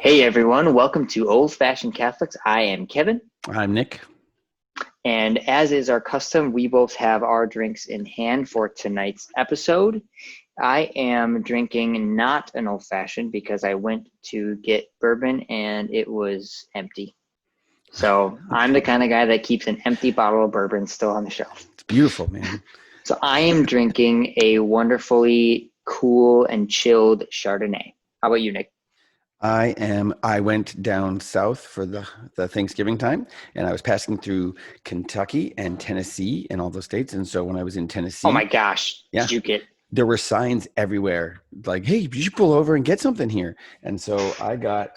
Hey everyone, welcome to Old Fashioned Catholics. I am Kevin, I'm Nick. and as is our custom, we both have our drinks in hand for tonight's episode. I am drinking not an old fashioned because I went to get bourbon and it was empty. So I'm the kind of guy that keeps an empty bottle of bourbon still on the shelf. It's beautiful, man. So I am drinking a wonderfully cool and chilled Chardonnay. How about you, Nick? I went down south for the Thanksgiving time, and I was passing through Kentucky and Tennessee and all those states. And so when I was in Tennessee, Oh my gosh, yeah, did you get there were signs everywhere like, "Hey, you should pull over and get something here." And so I got,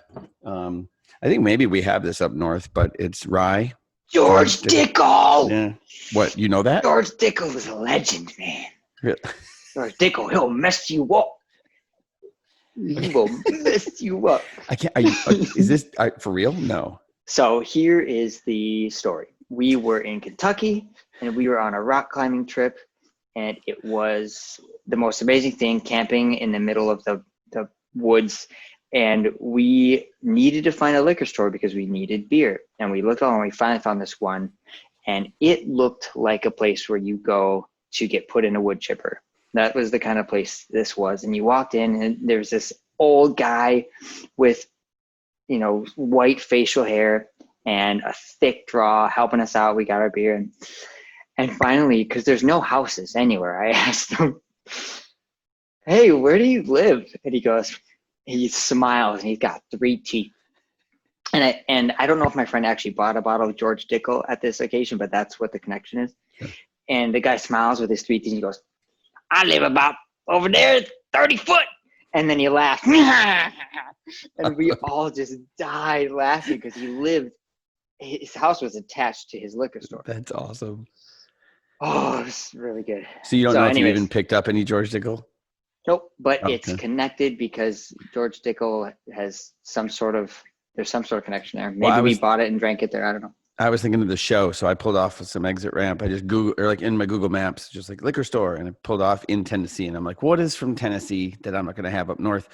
I think maybe we have this up north, but it's rye. George Dickel? Yeah. What, you know that? George Dickel is a legend, man. Really? George Dickel, he'll mess you up. He will mess you up. I can't. Is this for real? No. So here is the story. We were in Kentucky, and we were on a rock climbing trip, and it was the most amazing thing, camping in the middle of the woods. And we needed to find a liquor store because we needed beer. And we looked on, and we finally found this one, and it looked like a place where you go to get put in a wood chipper. That was the kind of place this was. And you walked in, and there's this old guy with, white facial hair and a thick draw helping us out. We got our beer. And finally, because there's no houses anywhere, I asked him, "Hey, where do you live?" And he smiles, and he's got 3 teeth. And I don't know if my friend actually bought a bottle of George Dickel at this occasion, but that's what the connection is. Sure. And the guy smiles with his 3 teeth, and he goes, "I live about over there, 30 foot. And then he laughed. And we all just died laughing because his house was attached to his liquor store. That's awesome. Oh, it was really good. So you don't know if you even picked up any George Dickel? Nope, but it's connected because George Dickel has there's some sort of connection there. Maybe we bought it and drank it there. I don't know. I was thinking of the show, so I pulled off some exit ramp. I just Google, or like in my Google Maps, just like liquor store, and I pulled off in Tennessee. And I'm like, what is from Tennessee that I'm not going to have up north?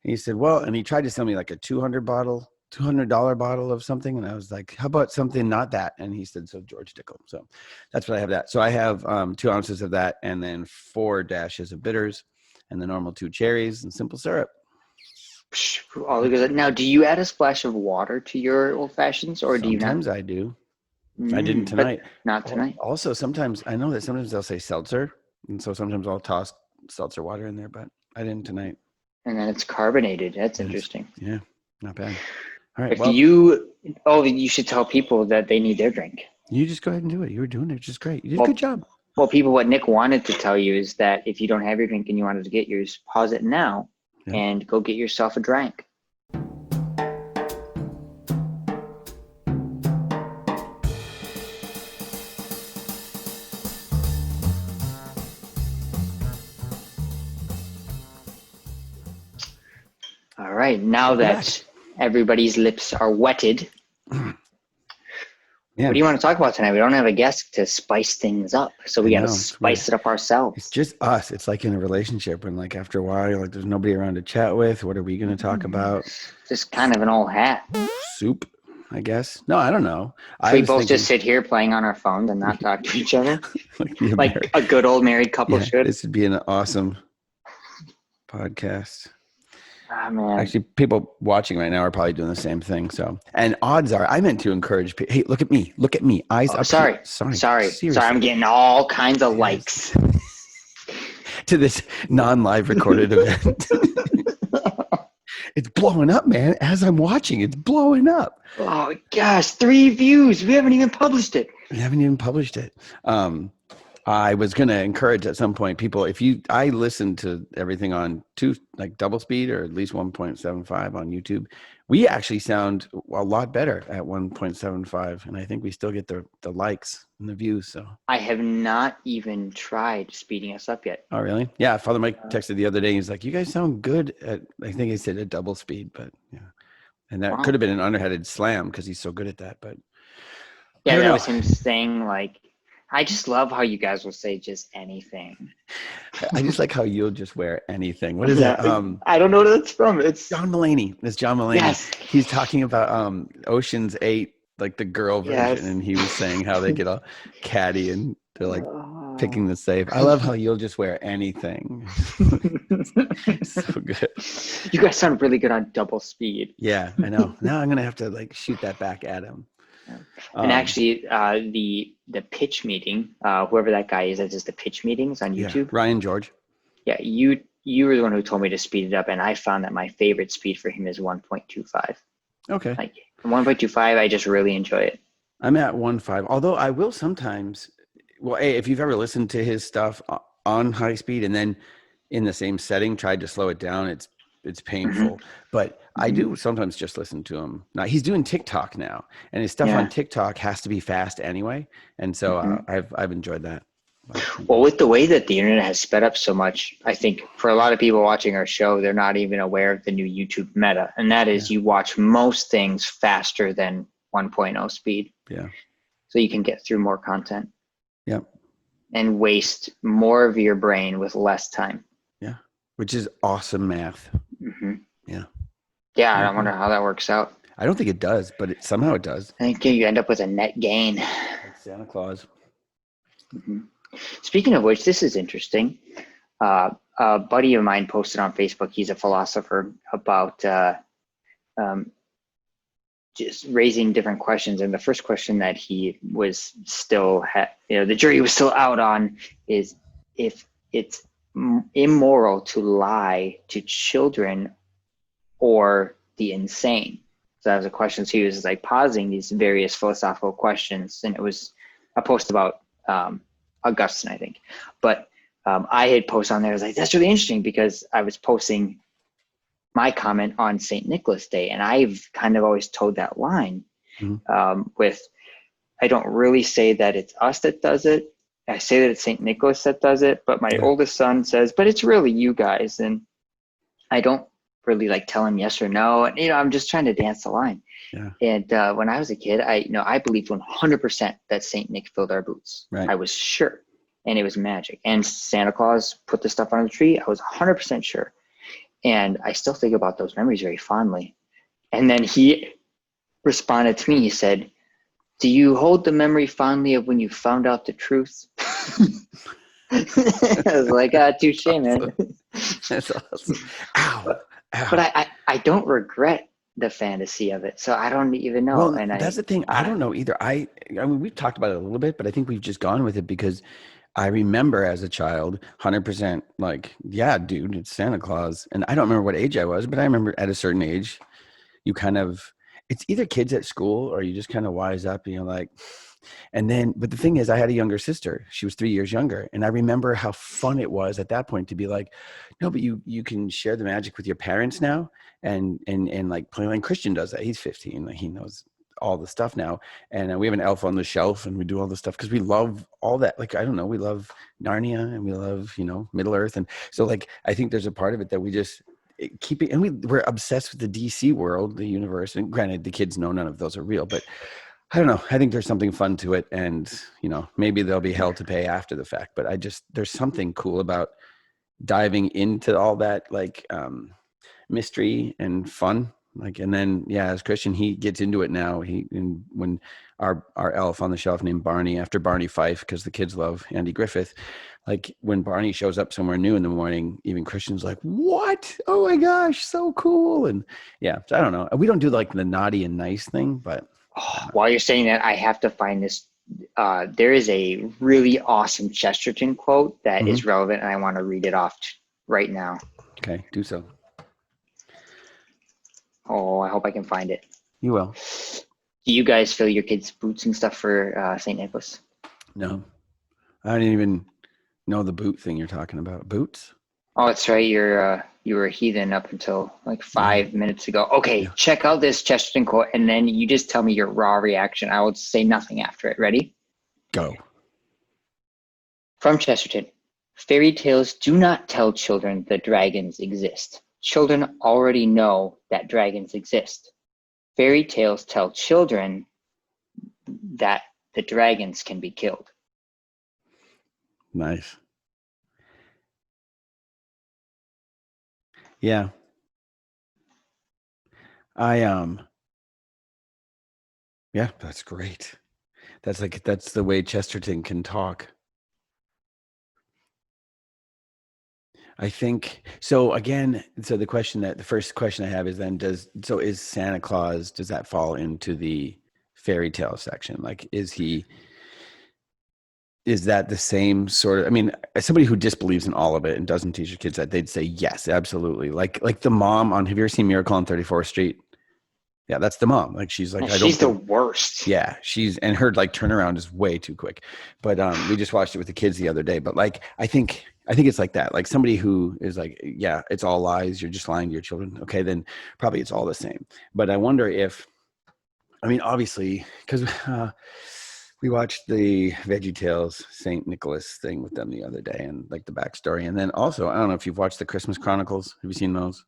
And he said, well, and he tried to sell me like a $200 bottle of something, and I was like, how about something not that? And he said, so George Dickel. So that's what I have that. So I have 2 ounces of that, and then 4 dashes of bitters, and the normal 2 cherries and simple syrup. Now, do you add a splash of water to your old fashions, or do you not? Sometimes I do. I didn't tonight. Not tonight. Also, sometimes I know that sometimes they'll say seltzer, and so sometimes I'll toss seltzer water in there, but I didn't tonight. And then it's carbonated. That's interesting. Yeah, not bad. All right. You should tell people that they need their drink. You just go ahead and do it. You were doing it just great. You did a good job. Well, people, what Nick wanted to tell you is that if you don't have your drink and you wanted to get yours, pause it now and go get yourself a drink. All right, now that everybody's lips are wetted, what do you want to talk about tonight? We don't have a guest to spice things up, so we got to spice it up ourselves. It's just us. It's like in a relationship when, like, after a while, like, there's nobody around to chat with. What are we going to talk about? Just kind of an old hat. Soup, I guess. No, I don't know. We both just sit here playing on our phones and not talk to each other, like a good old married couple should. This would be an awesome podcast. Oh, man. Actually, people watching right now are probably doing the same thing. So, and odds are, I meant to encourage people. Hey, look at me. Eyes up. Sorry. I'm getting all kinds of likes to this non-live recorded event. It's blowing up, man. As I'm watching, it's blowing up. Oh gosh, 3 views. We haven't even published it. I was going to encourage at some point people, I listen to everything on double speed or at least 1.75 on YouTube. We actually sound a lot better at 1.75, and I think we still get the likes and the views. So I have not even tried speeding us up yet. Oh, really? Yeah. Father Mike texted the other day. He's like, you guys sound good at, I think he said at double speed, but yeah. And that could have been an underhanded slam because he's so good at that. But yeah, that was him saying, like, I just love how you guys will say just anything. I just like how you'll just wear anything. What is Yeah, that? I don't know what that's from. It's John Mulaney. It's John Mulaney. yes, He's talking about Ocean's 8, like the girl version, yes. and he was saying how they get all catty and they're like picking Oh. the safe. I love how you'll just wear anything. So good. You guys sound really good on double speed. Yeah, I know. Now I'm gonna have to like shoot that back at him. And actually, the pitch meeting, whoever that guy is that does the pitch meetings on Yeah, YouTube. Ryan George. Yeah, you were the one who told me to speed it up, and I found that my favorite speed for him is 1.25. Okay. Like 1.25, I just really enjoy it. I'm at 1.5. Although I will sometimes. Well, hey, if you've ever listened to his stuff on high speed and then in the same setting tried to slow it down, it's painful. But I do sometimes just listen to him. Now he's doing TikTok now, and his stuff on Yeah. TikTok has to be fast anyway, and so I've enjoyed that. Well, with the way that the internet has sped up so much, I think for a lot of people watching our show, they're not even aware of the new YouTube meta, and that is you watch most things faster than 1.0 speed. Yeah. So you can get through more content. Yep. And waste more of your brain with less time. Yeah. Which is awesome math. Mm-hmm. Yeah. Yeah, I wonder how that works out. I don't think it does, but somehow it does. I think you end up with a net gain. Like Santa Claus. Mm-hmm. Speaking of which, this is interesting. A buddy of mine posted on Facebook, he's a philosopher, about just raising different questions. And the first question that he was still, the jury was still out on is if it's immoral to lie to children or the insane. So that was a question. So he was like pausing these various philosophical questions, and it was a post about Augustine, I think. But I had posted on there, I was like, that's really interesting, because I was posting my comment on St. Nicholas Day, and I've kind of always told that line with, I don't really say that it's us that does it. I say that it's St. Nicholas that does it, but my oldest son says, but it's really you guys. And I don't really like tell him yes or no. And, I'm just trying to dance the line. Yeah. And when I was a kid, I believed 100% that St. Nick filled our boots. Right. I was sure. And it was magic. And Santa Claus put the stuff on the tree. I was 100% sure. And I still think about those memories very fondly. And then he responded to me. He said, do you hold the memory fondly of when you found out the truth? I was like, touche, man. That's awesome. Ow. But I don't regret the fantasy of it. So I don't even know. Well, and that's the thing. I don't know either. I mean, we've talked about it a little bit, but I think we've just gone with it because I remember as a child, 100% like, yeah, dude, it's Santa Claus. And I don't remember what age I was, but I remember at a certain age, you kind of, it's either kids at school or you just kind of wise up and you're like, and then, but the thing is, I had a younger sister. She was 3 years younger. And I remember how fun it was at that point to be like, no, but you can share the magic with your parents now. And like Playland Christian does that. He's 15. Like he knows all the stuff now. And we have an elf on the shelf and we do all the stuff because we love all that. Like, I don't know, we love Narnia and we love, Middle Earth. And so like, I think there's a part of it that we just keep it. And we're obsessed with the DC world, the universe. And granted, the kids know none of those are real, but I don't know. I think there's something fun to it. And, maybe there'll be hell to pay after the fact, but there's something cool about diving into all that, like, mystery and fun. Like, and then, as Christian, he gets into it now. When our elf on the shelf named Barney, after Barney Fife, because the kids love Andy Griffith, like when Barney shows up somewhere new in the morning, even Christian's like, what? Oh my gosh, so cool. And so I don't know. We don't do like the naughty and nice thing, but. While you're saying that, I have to find this. There is a really awesome Chesterton quote that is relevant, and I want to read it off right now. Okay, do so. Oh, I hope I can find it. You will. Do you guys fill your kids' boots and stuff for St. Nicholas? No. I didn't even know the boot thing you're talking about. Boots? Oh, that's right. You were a heathen up until like 5 minutes ago. Okay, check out this Chesterton quote, and then you just tell me your raw reaction. I will say nothing after it. Ready? Go. From Chesterton. Fairy tales do not tell children that dragons exist. Children already know that dragons exist. Fairy tales tell children that the dragons can be killed. Nice. Yeah. I yeah, that's great. That's the way Chesterton can talk. I think so. Again, so the first question I have is then is Santa Claus, does that fall into the fairy tale section? Like, is that the same sort of, I mean, as somebody who disbelieves in all of it and doesn't teach your kids that, they'd say yes, absolutely. Like the mom on, have you ever seen Miracle on 34th Street? Yeah, that's the mom. Like, she's like, And I don't she's the believe. worst. Yeah, and her like turnaround is way too quick. But we just watched it with the kids the other day. But like, I think it's like that. Like somebody who is like, yeah, it's all lies. You're just lying to your children. Okay, then probably it's all the same. But I wonder if, I mean, obviously, because we watched the Veggie Tales Saint Nicholas thing with them the other day, and like the backstory. And then also, I don't know if you've watched the Christmas Chronicles. Have you seen those?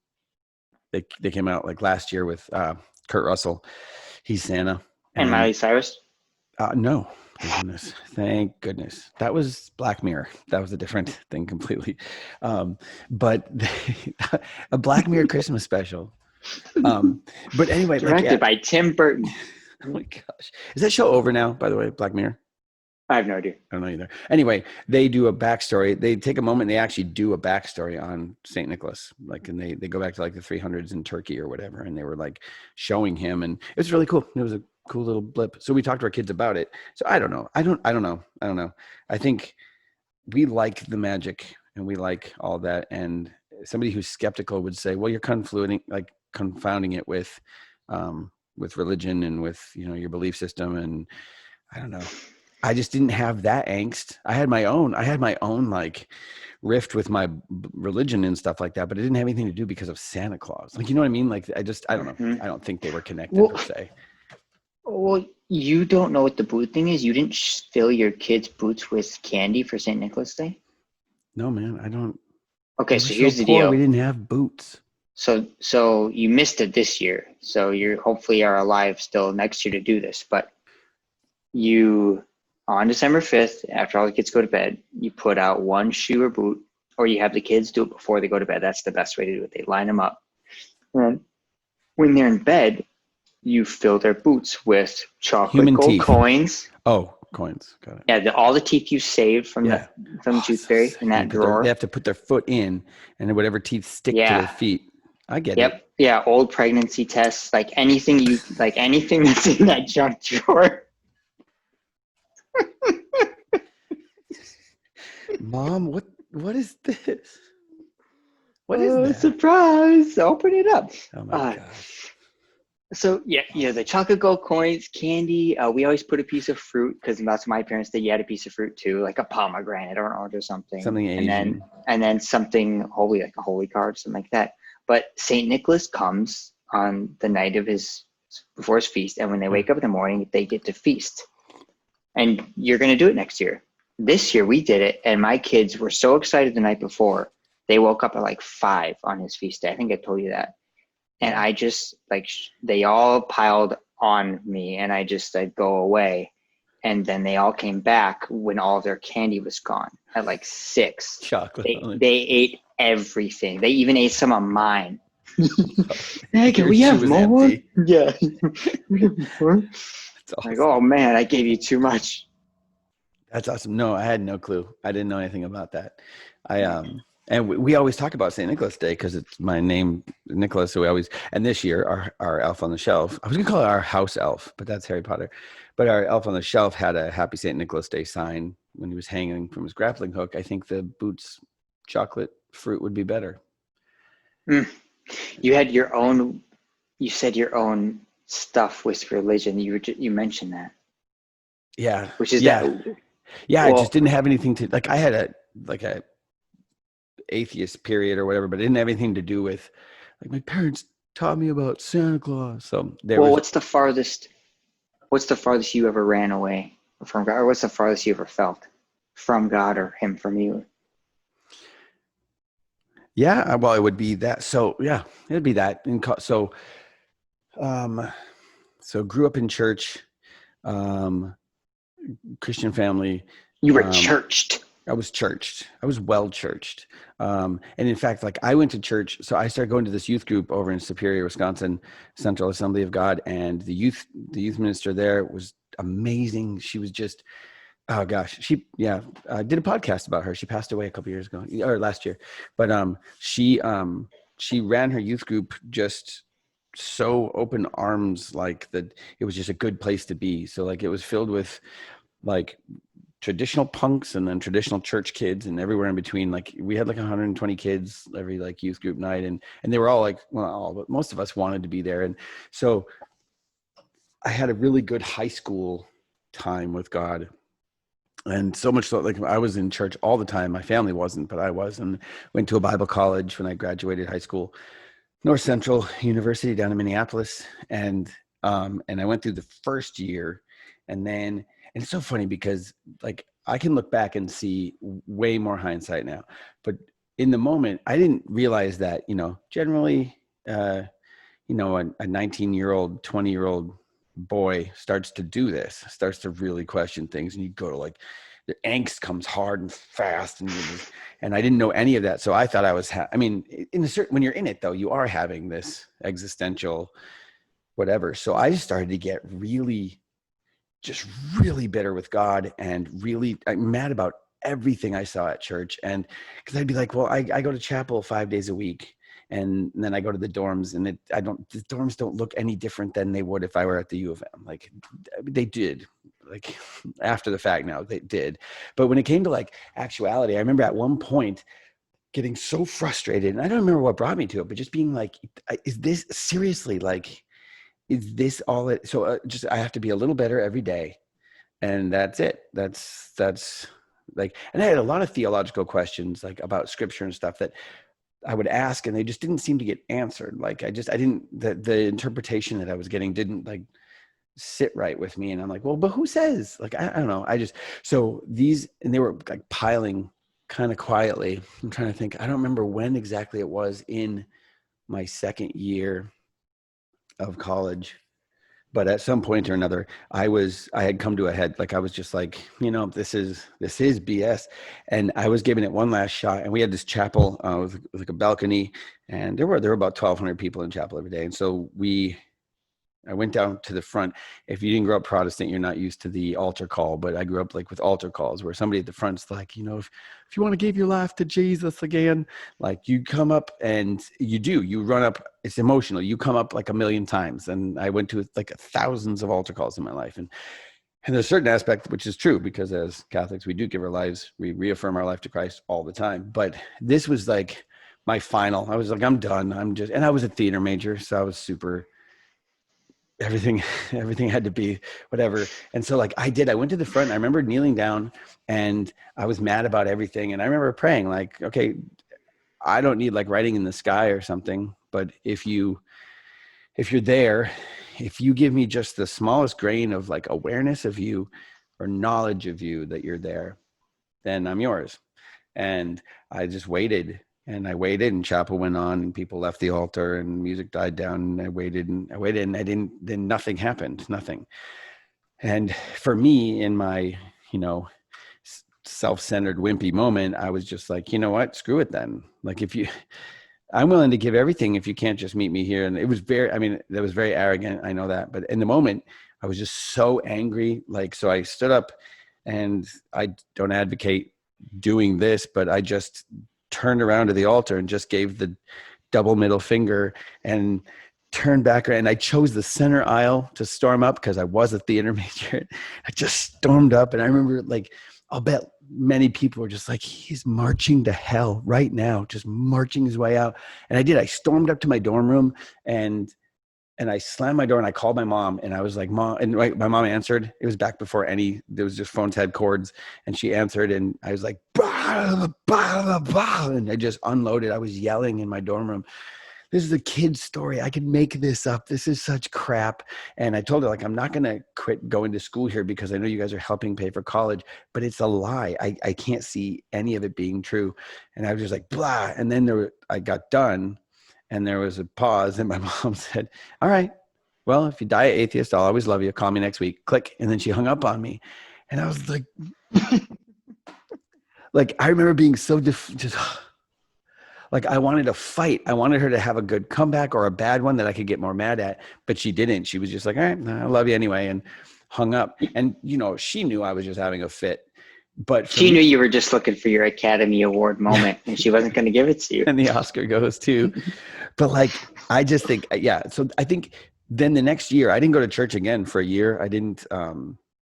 They came out like last year with Kurt Russell. He's Santa. And And Miley Cyrus. no, thank goodness. Thank goodness. That was Black Mirror. That was a different thing completely. But a Black Mirror Christmas special. But anyway, like, Directed yeah. by Tim Burton. Oh my gosh. Is that show over now, by the way, Black Mirror? I have no idea. I don't know either. Anyway, they do a backstory. They take a moment. They actually do a backstory on Saint Nicholas. Like, and they go back to like the 300s in Turkey or whatever. And they were like showing him, and it was really cool. It was a cool little blip. So we talked to our kids about it. So I don't know. I don't know. I think we like the magic and we like all that. And somebody who's skeptical would say, well, you're confounding it with religion and with, your belief system. And I don't know. I just didn't have that angst. I had my own like rift with my religion and stuff like that, but it didn't have anything to do because of Santa Claus. Like, you know what I mean? Like, I don't know. Mhm. I don't think they were connected per se. Well, you don't know what the boot thing is. You didn't fill your kids' boots with candy for St. Nicholas Day? No, man, I don't. Okay, We so were here's the poor, deal. we didn't have boots. So you missed it this year. So you hopefully are alive still next year to do this. But you, on December 5th, after all the kids go to bed, you put out one shoe or boot, or you have the kids do it before they go to bed. That's the best way to do it. They line them up. And when they're in bed, you fill their boots with chocolate Human gold teeth. coins. Oh, coins. Got it. Yeah, all the teeth you saved from Yeah. the tooth fairy So in that drawer. they have to put their foot in, and whatever teeth stick to their feet. I get it. Yep. Yeah, old pregnancy tests, like anything that's in that junk drawer. Mom, what is this? What is that? Surprise! Open it up. Oh my gosh. So yeah, the chocolate gold coins, candy. We always put a piece of fruit because that's what my parents did. You had a piece of fruit too, like a pomegranate or an orange or something. Something Asian. And then something holy, like a holy card, something like that. But Saint Nicholas comes on the night of before his feast, and when they wake up in the morning, they get to feast. And you're going to do it next year. This year we did it, and my kids were so excited the night before. They woke up at like 5 on his feast day. I think I told you that. And I just they all piled on me, and I'd go away. And then they all came back when all of their candy was gone at like 6. Chocolate. They ate everything. They even ate some of mine. Hey, can we have more? Empty. Yeah. Awesome. Like, oh man, I gave you too much. That's awesome. No, I had no clue. I didn't know anything about that. And we always talk about St. Nicholas Day because it's my name, Nicholas. So and this year, our elf on the shelf, I was going to call it our house elf, but that's Harry Potter. But our elf on the shelf had a Happy St. Nicholas Day sign when he was hanging from his grappling hook. I think the Boots chocolate fruit would be better. You had you said your own stuff with religion. You mentioned that. Yeah. Which is Yeah. that. Yeah. Well, I just didn't have anything to, like, I had a atheist period or whatever, but it didn't have anything to do with, like, my parents taught me about Santa Claus. So what's the farthest you ever ran away from God, or what's the farthest you ever felt from God or him from you? Yeah, well, it would be that. So yeah, it'd be that. So grew up in church, Christian family. You were churched. I was churched. I was well churched. And in fact, like I went to church. So I started going to this youth group over in Superior, Wisconsin, Central Assembly of God. And the youth minister there was amazing. She was just, oh gosh, I did a podcast about her. She passed away a couple years ago or last year, but she ran her youth group just so open arms, like that. It was just a good place to be. So like it was filled with like traditional punks and then traditional church kids and everywhere in between. Like we had like 120 kids every like youth group night, and they were all like, well, not all, but most of us wanted to be there. And so I had a really good high school time with God. And so much so, like I was in church all the time. My family wasn't, but I was, and went to a Bible college when I graduated high school, North Central University down in Minneapolis. And I went through the first year, and then, and it's so funny because like I can look back and see way more hindsight now, but in the moment, I didn't realize that, generally, a 19-year-old, 20-year-old boy starts to do this, starts to really question things, and you go to like the angst comes hard and fast, and I didn't know any of that. So I thought I was, in a certain, when you're in it though, you are having this existential whatever. So I started to get just really bitter with God, and really I'm mad about everything I saw at church. And because I'd be like, well, I go to chapel 5 days a week, and then I go to the dorms, and the dorms don't look any different than they would if I were at the U of M. Like they did, like after the fact now they did. But when it came to like actuality, I remember at one point getting so frustrated, and I don't remember what brought me to it, but just being like, is this seriously, like, is this all it? So just, I have to be a little better every day. And that's it. That's like, and I had a lot of theological questions like about scripture and stuff that I would ask, and they just didn't seem to get answered. Like I didn't, the interpretation that I was getting didn't like sit right with me. And I'm like, well, but who says? Like, I don't know. So these, and they were like piling kind of quietly. I'm trying to think. I don't remember when exactly it was in my second year of college, but at some point or another, I had come to a head. Like I was just like, this is BS. And I was giving it one last shot. And we had this chapel with like a balcony, and there were about 1,200 people in chapel every day. And so I went down to the front. If you didn't grow up Protestant, you're not used to the altar call, but I grew up like with altar calls where somebody at the front's like, if you want to give your life to Jesus again, like you come up and you run up. It's emotional. You come up like a million times. And I went to like thousands of altar calls in my life. And there's a certain aspect, which is true, because as Catholics, we do give our lives, we reaffirm our life to Christ all the time. But this was like my final, I was like, I'm done. And I was a theater major. So I was super, everything had to be whatever. And so like I went to the front, and I remember kneeling down, and I was mad about everything. And I remember praying like, okay, I don't need like writing in the sky or something, but if you're there, if you give me just the smallest grain of like awareness of you or knowledge of you that you're there, then I'm yours. And I just waited, and chapel went on, and people left the altar, and music died down, and I waited, and then nothing happened, nothing. And for me, in my, self-centered wimpy moment, I was just like, you know what, screw it then. Like I'm willing to give everything if you can't just meet me here. And it was that was very arrogant. I know that, but in the moment I was just so angry. Like, so I stood up, and I don't advocate doing this, but I just turned around to the altar and just gave the double middle finger and turned back. And I chose the center aisle to storm up because I was a theater major. I just stormed up, and I remember like, I'll bet many people were just like, he's marching to hell right now, just marching his way out. And I did. I stormed up to my dorm room, and I slammed my door, and I called my mom, and I was like, Mom, and my mom answered. It was back before there was just phones had cords, and she answered, and I was like, bah, bah, bah, and I just unloaded. I was yelling in my dorm room. This is a kid's story. I can make this up. This is such crap. And I told her, like, I'm not going to quit going to school here because I know you guys are helping pay for college, but it's a lie. I can't see any of it being true. And I was just like, blah. And then I got done, and there was a pause, and my mom said, all right, well, if you die an atheist, I'll always love you. Call me next week. Click. And then she hung up on me. And I was like, Like I remember being so just like I wanted to fight. I wanted her to have a good comeback or a bad one that I could get more mad at, but she didn't. She was just like, all right, I love you anyway, and hung up. And she knew I was just having a fit. But for She knew me, you were just looking for your Academy Award moment, and she wasn't going to give it to you. and the Oscar goes too. But like, I just think, yeah. So I think then the next year, I didn't go to church again for a year. I didn't.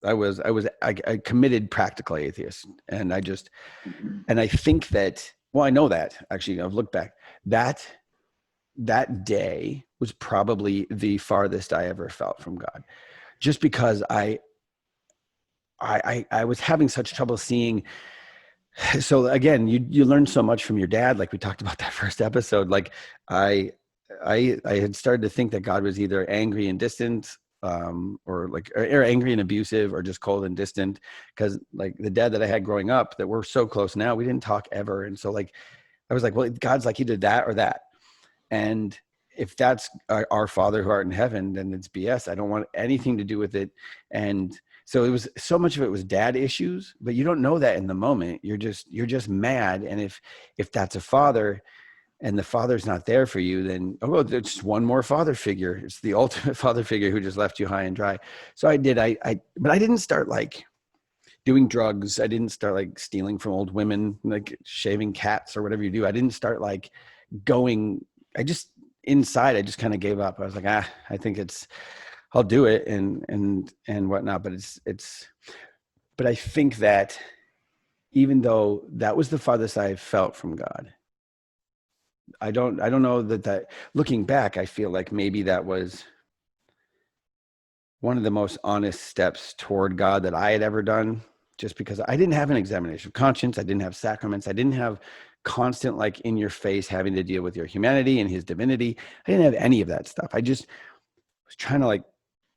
I committed practical atheist, and and I think that. Well, I know that actually. I've looked back. That day was probably the farthest I ever felt from God, just because I was having such trouble seeing. So again, you learn so much from your dad, like we talked about that first episode. Like I I had started to think that God was either angry and distant, or angry and abusive, or just cold and distant. Because like the dad that I had growing up, that we're so close now, we didn't talk ever, and so like I was like, well, God's like either that or that. And if that's our Father who art in heaven, then it's BS. I don't want anything to do with it. And so it was, so much of it was dad issues, but you don't know that in the moment. You're just mad. And if that's a father and the father's not there for you, then, oh, well, there's just one more father figure. It's the ultimate father figure who just left you high and dry. So but I didn't start like doing drugs. I didn't start like stealing from old women, like shaving cats or whatever you do. I didn't start like going, inside, I just kind of gave up. I was like, I think I'll do it and whatnot. But but I think that even though that was the farthest I felt from God, I don't know that looking back, I feel like maybe that was one of the most honest steps toward God that I had ever done, just because I didn't have an examination of conscience. I didn't have sacraments. I didn't have constant, like in your face, having to deal with your humanity and his divinity. I didn't have any of that stuff. I just was trying to, like,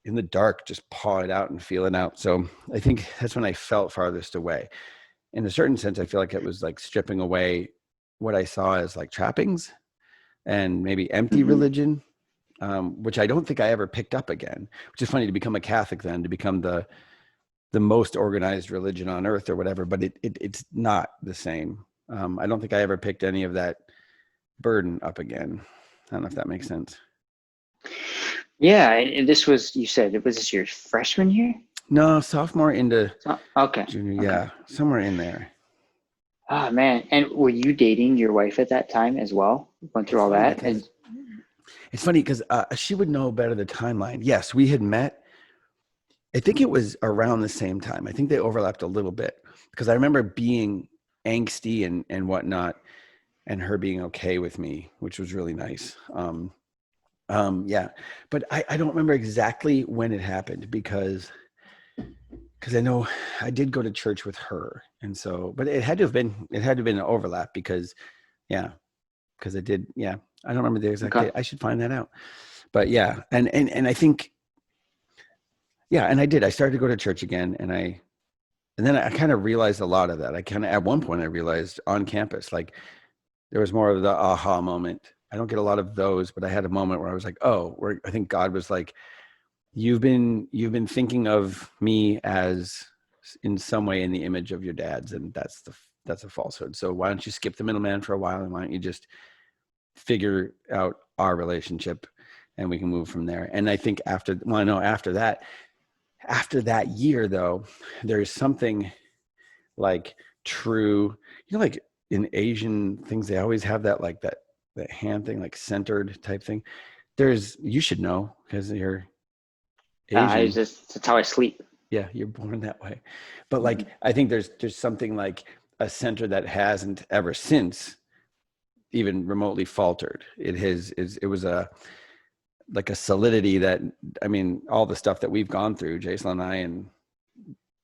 in the dark, just paw it out and feel it out. So I think that's when I felt farthest away. In a certain sense, I feel like it was like stripping away what I saw as like trappings and maybe empty religion, which I don't think I ever picked up again, which is funny, to become a Catholic then, to become the most organized religion on earth or whatever, but it's not the same. I don't think I ever picked any of that burden up again. I don't know if that makes sense. Yeah, and you said it was this your freshman year? No, sophomore into Okay. junior. Okay. Yeah, somewhere in there. Oh man. And were you dating your wife at that time as well? Went through all that? And It's funny because she would know better the timeline. Yes, we had met. I think it was around the same time. I think they overlapped a little bit, because I remember being angsty and whatnot, and her being okay with me, which was really nice. Yeah, but I don't remember exactly when it happened, because I know I did go to church with her, and so, but it had to have been an overlap, because I did. Yeah, I don't remember the exact date. I should find that out. But yeah, and I think, yeah, and I did. I started to go to church again, and then I kind of realized a lot of that. At one point I realized on campus, like, there was more of the aha moment. I don't get a lot of those, but I had a moment where I was like, oh, I think God was like, you've been thinking of me as in some way in the image of your dad's, and that's a falsehood. So why don't you skip the middleman for a while, and why don't you just figure out our relationship, and we can move from there. And I think after that year, though, there's something like true, like in Asian things, they always have that, like that hand thing, like centered type thing. You should know, because you're Asian. that's how I sleep. Yeah, you're born that way. But like, I think there's something like a center that hasn't ever since even remotely faltered. It was like a solidity that, I mean, all the stuff that we've gone through, Jason and I, and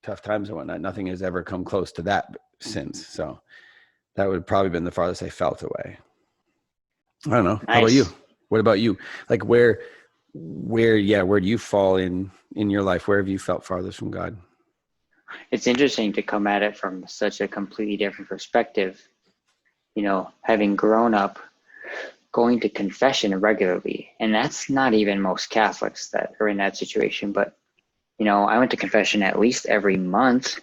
tough times and whatnot, nothing has ever come close to that since. So that would have probably been the farthest I felt away. I don't know. Nice. How about you? What about you? Like where do you fall in your life? Where have you felt farthest from God? It's interesting to come at it from such a completely different perspective. Having grown up going to confession regularly, and that's not even most Catholics that are in that situation, but I went to confession at least every month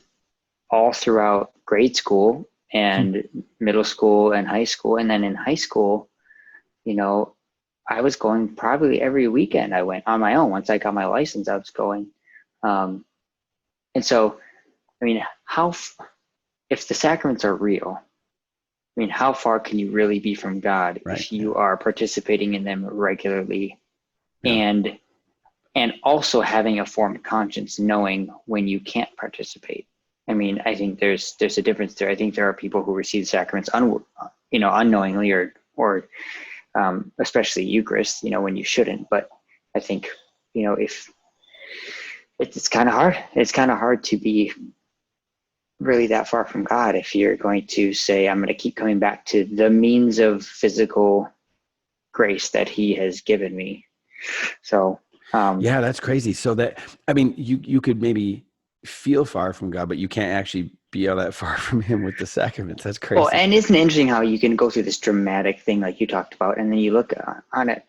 all throughout grade school and middle school and high school. And then in high school, you know, I was going probably every weekend. I went on my own. Once I got my license, I was going. And so, I mean, if the sacraments are real, I mean, how far can you really be from God if you are participating in them regularly, and also having a formed conscience, knowing when you can't participate? I mean, I think there's a difference there. I think there are people who receive the sacraments unknowingly, or especially Eucharist, when you shouldn't. But I think, if it's kind of hard, to be really that far from God if you're going to say, I'm going to keep coming back to the means of physical grace that he has given me. So yeah, that's crazy. So that, I mean, you could maybe feel far from God, but you can't actually be all that far from him with the sacraments. That's crazy. Well, and isn't it interesting how you can go through this dramatic thing like you talked about, and then you look on it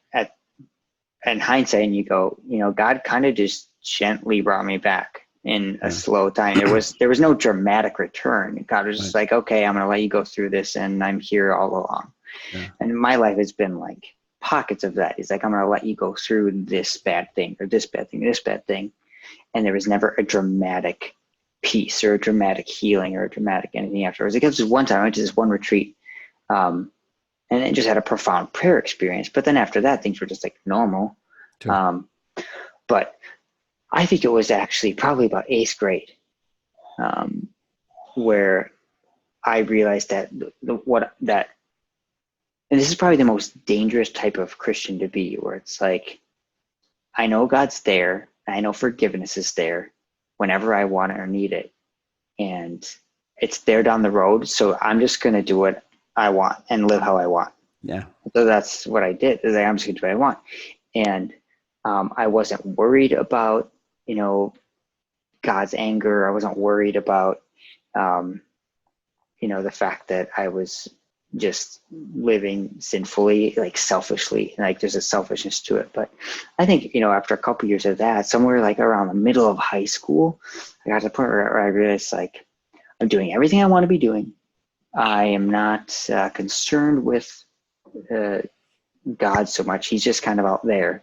in hindsight and you go, God kind of just gently brought me back in a slow time. There was no dramatic return. God was just like, okay, I'm going to let you go through this, and I'm here all along. Yeah. And my life has been like pockets of that. He's like, I'm going to let you go through this bad thing, or this bad thing, this bad thing. And there was never a dramatic peace or a dramatic healing or a dramatic anything afterwards. It was just one time I went to this one retreat, and it just had a profound prayer experience. But then after that, things were just like normal. Sure. But I think it was actually probably about 8th grade, where I realized that and this is probably the most dangerous type of Christian to be, where it's like, I know God's there, I know forgiveness is there whenever I want it or need it, and it's there down the road, so I'm just going to do what I want and live how I want. Yeah. So that's what I did. I'm just going to do what I want. And I wasn't worried about, God's anger. I wasn't worried about, the fact that I was just living sinfully, like selfishly, like there's a selfishness to it. But I think, after a couple years of that, somewhere like around the middle of high school, I got to the point where I realized, like, I'm doing everything I want to be doing. I am not concerned with God so much. He's just kind of out there.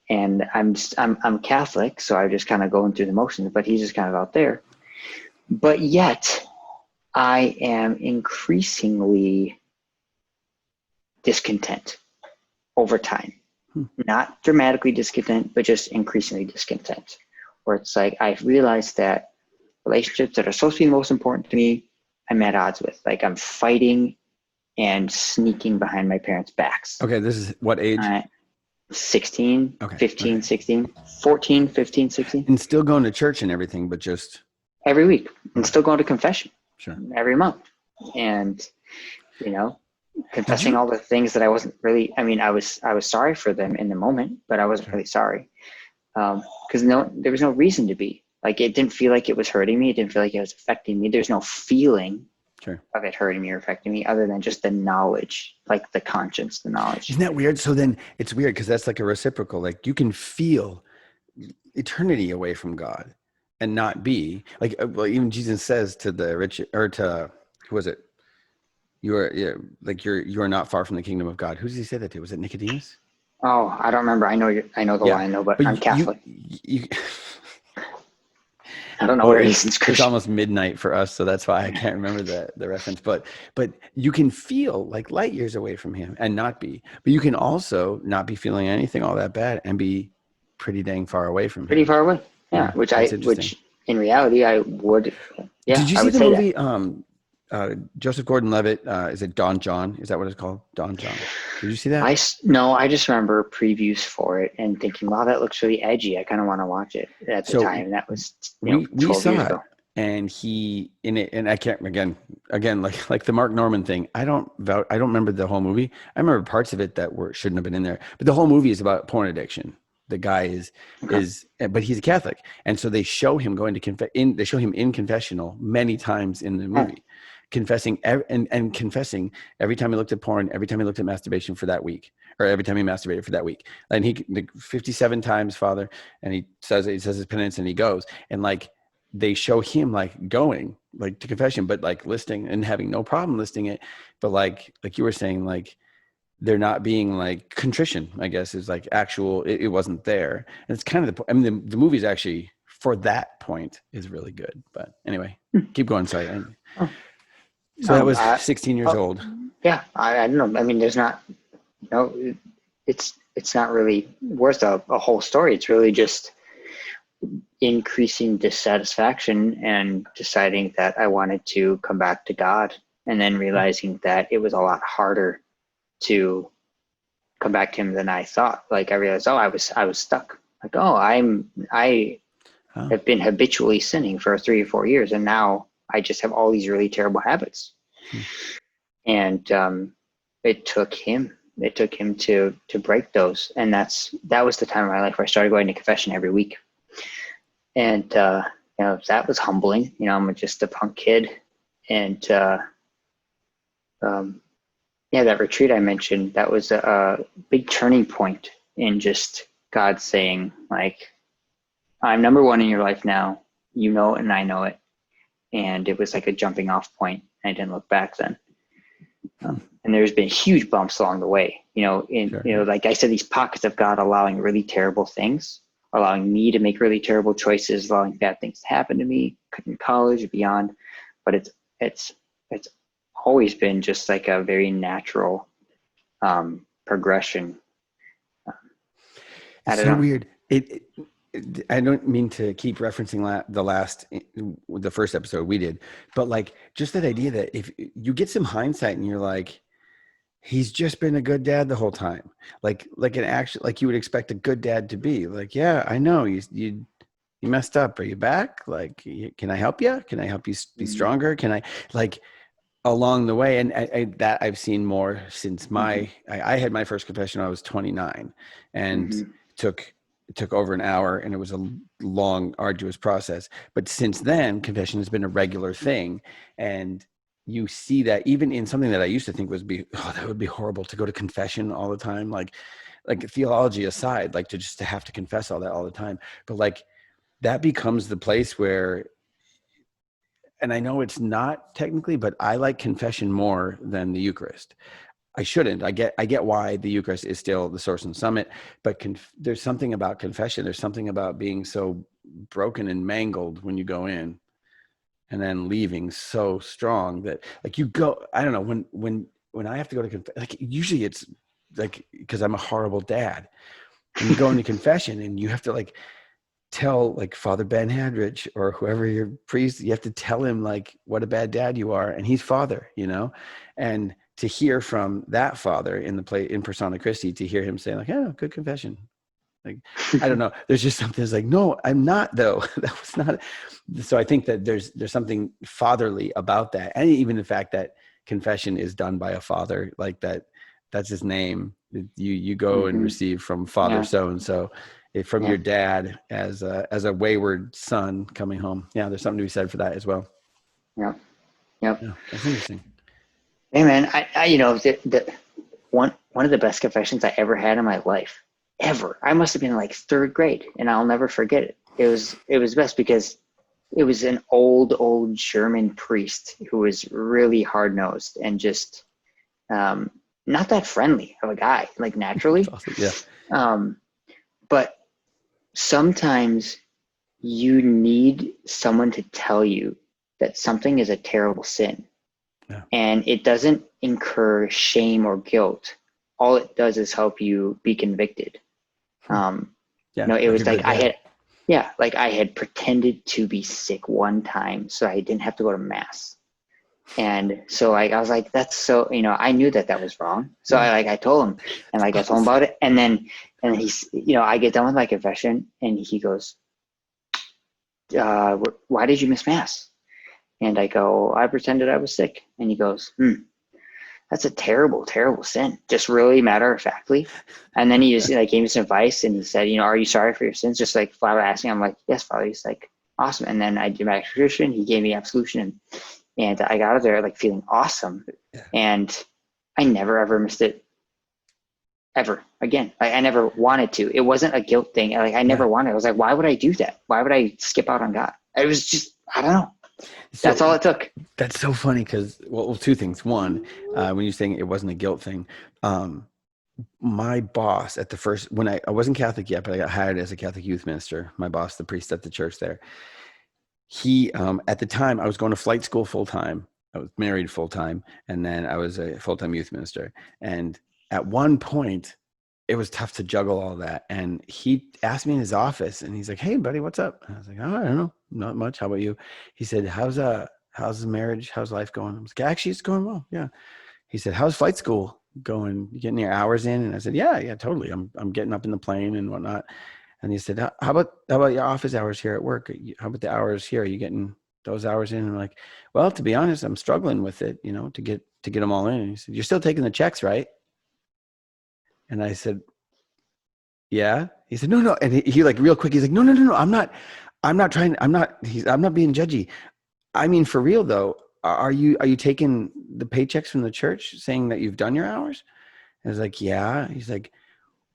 And I'm Catholic, so I'm just kind of going through the motions, but he's just kind of out there. But yet, I am increasingly discontent over time. Not dramatically discontent, but just increasingly discontent. Where it's like, I've realized that relationships that are supposed to be the most important to me, I'm at odds with. Like, I'm fighting and sneaking behind my parents' backs. Okay, this is what age? 16, okay, 15, okay. 16, 14, 15, 16. And still going to church and everything, but just... Every week. And still going to confession. Sure. Every month. And, confessing all the things that I wasn't really... I mean, I was sorry for them in the moment, but I wasn't really sorry. Because there was no reason to be. Like, it didn't feel like it was hurting me. It didn't feel like it was affecting me. There's no feeling of it hurting me or affecting me, other than just the knowledge, like the conscience, the knowledge. Isn't that weird? So then it's weird because that's like a reciprocal. Like, you can feel eternity away from God and not be like, well, even Jesus says to the rich, or to, who was it? You are not far from the kingdom of God. Who does he say that to? Was it Nicodemus? Oh, I don't remember. I know the line though, but I'm Catholic. I don't know where it is in Scripture. It's almost midnight for us, so that's why I can't remember the reference. But you can feel like light years away from him and not be. But you can also not be feeling anything all that bad and be pretty dang far away from him. Pretty far away. Yeah. Which in reality I would. Yeah. Did you see the movie? Joseph Gordon-Levitt, is it Don John? Is that what it's called? Don John. Did you see that? No, I just remember previews for it and thinking, wow, that looks really edgy. I kind of want to watch it at the time. That was, we saw years ago. And he in it, and I can't, again, like the Mark Norman thing. I don't remember the whole movie. I remember parts of it that shouldn't have been in there, but the whole movie is about porn addiction. The guy but he's a Catholic. And so they show him going to they show him in confessional many times in the movie. Confessing and confessing every time he looked at porn, every time he looked at masturbation for that week, or every time he masturbated for that week. And 57 times, Father, and he says his penance and he goes. And like, they show him like going like to confession, but like listing and having no problem listing it. But like you were saying, like they're not being like contrition, I guess, is like actual, it wasn't there. And it's kind of the, I mean, the movie's actually for that point is really good, but anyway, keep going. Sorry. Oh, So that was I, 16 years oh, old. yeah, I don't know. I mean, there's not, no, it's not really worth a whole story. It's really just increasing dissatisfaction and deciding that I wanted to come back to God, and then realizing that it was a lot harder to come back to him than I thought. Like I realized, I was stuck. Like, I have been habitually sinning for 3 or 4 years, and now I just have all these really terrible habits. And it took him to break those, and that was the time of my life where I started going to confession every week. And that was humbling. I'm just a punk kid, and that retreat I mentioned, that was a big turning point in just God saying, like, I'm number one in your life now, it and I know it. And it was like a jumping off point. I didn't look back then. And there's been huge bumps along the way, sure. Like I said, these pockets of God allowing really terrible things, allowing me to make really terrible choices, allowing bad things to happen to me in college, beyond. But it's always been just like a very natural progression. It's so weird. I don't mean to keep referencing the first episode we did, but like just that idea that if you get some hindsight and you're like, he's just been a good dad the whole time, like an action, like you would expect a good dad to be like, yeah, I know you messed up. Are you back? Like, can I help you? Can I help you be stronger? Can I like along the way? And that I've seen more since I had my first confession when I was 29, and it took over an hour, and it was a long, arduous process. But since then, confession has been a regular thing. And you see that even in something that I used to think that would be horrible to go to confession all the time. Like theology aside, like to have to confess all that all the time. But like that becomes the place where, and I know it's not technically, but I like confession more than the Eucharist. I shouldn't. I get why the Eucharist is still the source and summit, but there's something about confession. There's something about being so broken and mangled when you go in, and then leaving so strong that like you go. I don't know, when I have to go to like usually it's like because I'm a horrible dad, and you go into confession and you have to like tell like Father Ben Hadrich or whoever your priest, you have to tell him like what a bad dad you are, and he's Father, and to hear from that Father in persona Christi, to hear him say like, "Oh, good confession." Like, I don't know. There's just something that's like, no, I'm not though. That was not. So I think that there's something fatherly about that. And even the fact that confession is done by a father, like that's his name. You go and receive from Father so-and-so, from your dad as a wayward son coming home. Yeah. There's something to be said for that as well. Yep. Yeah, that's interesting. Hey man, the one of the best confessions I ever had in my life, ever. I must have been like 3rd grade, and I'll never forget it. It was best because it was an old German priest who was really hard nosed and just not that friendly of a guy, like naturally. Awesome. Yeah. But sometimes you need someone to tell you that something is a terrible sin. Yeah. And it doesn't incur shame or guilt. All it does is help you be convicted. It was like I had pretended to be sick one time so I didn't have to go to mass. And so I was like, that's so, I knew that was wrong. So I told him, and I told him about it. And then he's, I get done with my confession, and he goes, why did you miss mass? And I go, I pretended I was sick. And he goes, that's a terrible, terrible sin. Just really matter-of-factly. And then he just gave me some advice, and he said, are you sorry for your sins? Just like flat out asking. I'm like, yes, Father. He's like, awesome. And then I did my execution. He gave me absolution, and I got out of there like feeling awesome. And I never ever missed it ever again. I never wanted to. It wasn't a guilt thing. I never wanted. I was like, why would I do that? Why would I skip out on God? It was just, I don't know. So That's all it took. that's so funny because, well, two things. One, when you're saying it wasn't a guilt thing, my boss at the first, when I wasn't Catholic yet, but I got hired as a Catholic youth minister. My boss, the priest at the church there, he, at the time I was going to flight school full time. I was married full time. And then I was a full-time youth minister. And at one point it was tough to juggle all that. And he asked me in his office and he's like, "Hey buddy, what's up?" And I was like, "Oh, I don't know. Not much. How about you?" He said, how's the marriage? How's life going?" I was like, "Actually, it's going well. Yeah." He said, "How's flight school going? You getting your hours in?" And I said, yeah, totally. I'm getting up in the plane and whatnot. And he said, how about your office hours here at work? How about the hours here? Are you getting those hours in?" And I'm like, "Well, to be honest, I'm struggling with it, to get them all in." And he said, "You're still taking the checks, right?" And I said, "Yeah." He said, "No." And he like real quick, he's like, No. I'm not trying. I'm not being judgy. I mean, for real though, are you taking the paychecks from the church saying that you've done your hours?" And I was like, "Yeah." He's like,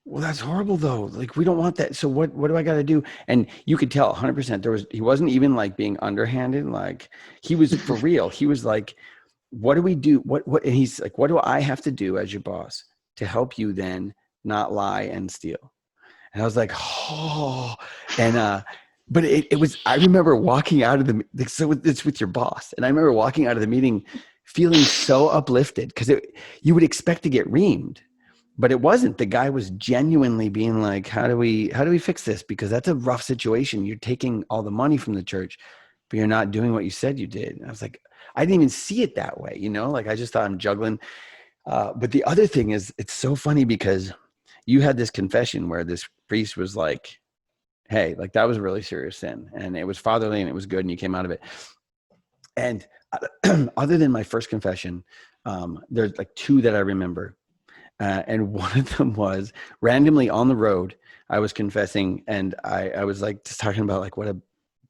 "Well, that's horrible though. Like, we don't want that. So what do I got to do?" And you could tell 100% he wasn't even like being underhanded. Like, he was for real. He was like, "What do we do? What?" And he's like, "What do I have to do as your boss to help you then not lie and steal?" And I was like, "Oh," and, but it was, I remember walking out of so it's with your boss. And I remember walking out of the meeting feeling so uplifted because you would expect to get reamed. But it wasn't. The guy was genuinely being like, how do we fix this? Because that's a rough situation. You're taking all the money from the church, but you're not doing what you said you did. And I was like, I didn't even see it that way, like I just thought I'm juggling. But the other thing is, it's so funny because you had this confession where this priest was like, "Hey, like that was a really serious sin and it was fatherly and it was good and you came out of it." And other than my first confession, there's like two that I remember. And one of them was randomly on the road. I was confessing and I was like just talking about like what a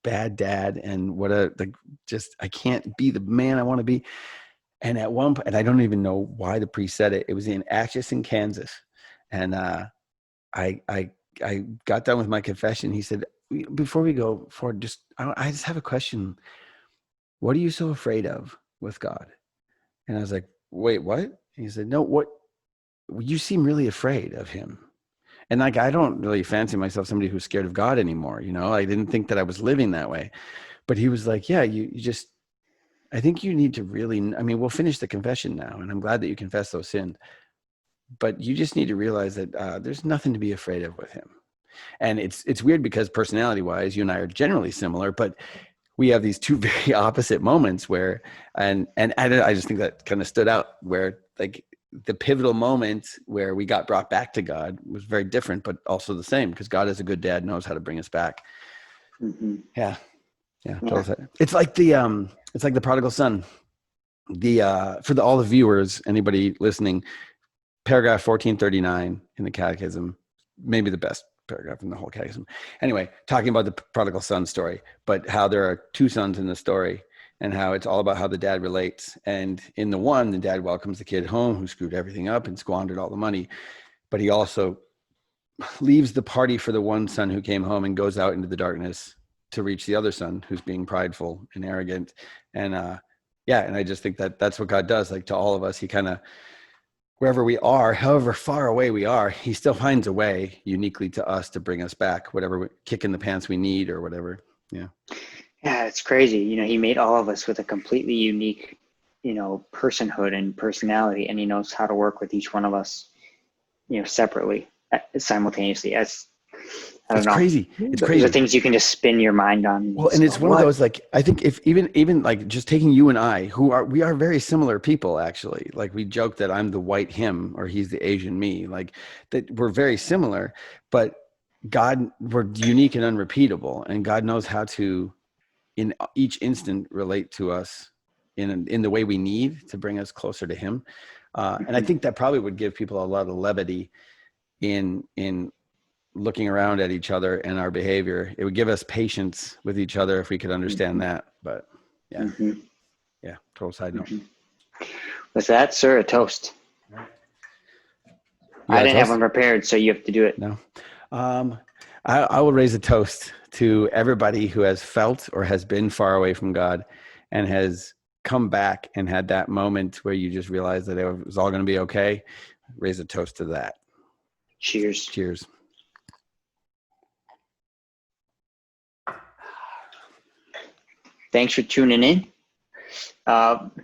bad dad and what just I can't be the man I want to be. And at one point, and I don't even know why the priest said it. It was in Atchison, Kansas, and I got done with my confession. He said, "Before we go forward, I just have a question. What are you so afraid of with God?" And I was like, "Wait, what?" And he said, "No, what? You seem really afraid of him." And like, I don't really fancy myself somebody who's scared of God anymore. I didn't think that I was living that way. But he was like, "Yeah, you just, I think you need to really, I mean, we'll finish the confession now. And I'm glad that you confess those sins. But you just need to realize that there's nothing to be afraid of with him." And it's weird because personality wise, you and I are generally similar, but we have these two very opposite moments where, and I just think that kind of stood out where like the pivotal moment where we got brought back to God was very different, but also the same because God is a good dad, knows how to bring us back. Mm-hmm. Yeah. Totally. It's like the prodigal son. For all the viewers, anybody listening, paragraph 1439 in the catechism, maybe the best paragraph in the whole catechism. Anyway, talking about the prodigal son story, but how there are two sons in the story and how it's all about how the dad relates. And in the one, the dad welcomes the kid home who screwed everything up and squandered all the money, but he also leaves the party for the one son who came home and goes out into the darkness to reach the other son who's being prideful and arrogant. And and I just think that that's what God does, like to all of us. He kind of, wherever we are, however far away we are, he still finds a way uniquely to us to bring us back, whatever kick in the pants we need or whatever. Yeah. Yeah, it's crazy. He made all of us with a completely unique, personhood and personality, and he knows how to work with each one of us, separately, simultaneously. I don't It's know. crazy. It's Those are crazy. things you can just spin your mind on. Well, and it's one of those, like, I think if even like just taking you and I, we are very similar people, actually. Like we joke that I'm the white him or he's the Asian me, like that we're very similar, but we're unique and unrepeatable. And God knows how to, in each instant, relate to us in the way we need to bring us closer to him. And I think that probably would give people a lot of levity in looking around at each other and our behavior. It would give us patience with each other if we could understand that. But yeah, total side note. With that, sir, a toast. I didn't have one prepared, so you have to do it. No. I will raise a toast to everybody who has felt or has been far away from God and has come back and had that moment where you just realize that it was all going to be okay. Raise a toast to that. Cheers. Cheers. Thanks for tuning in.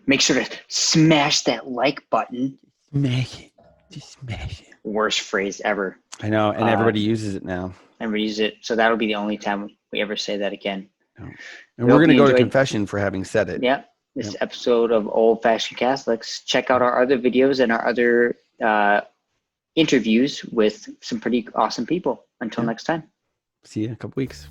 Make sure to smash that like button. Smash it. Just smash it. Worst phrase ever. I know, and everybody uses it now. Everybody uses it, so that'll be the only time we ever say that again. Oh. And we're going to go to confession for having said it. Yeah, this episode of Old Fashioned Catholics. Check out our other videos and our other interviews with some pretty awesome people. Until next time. See you in a couple weeks.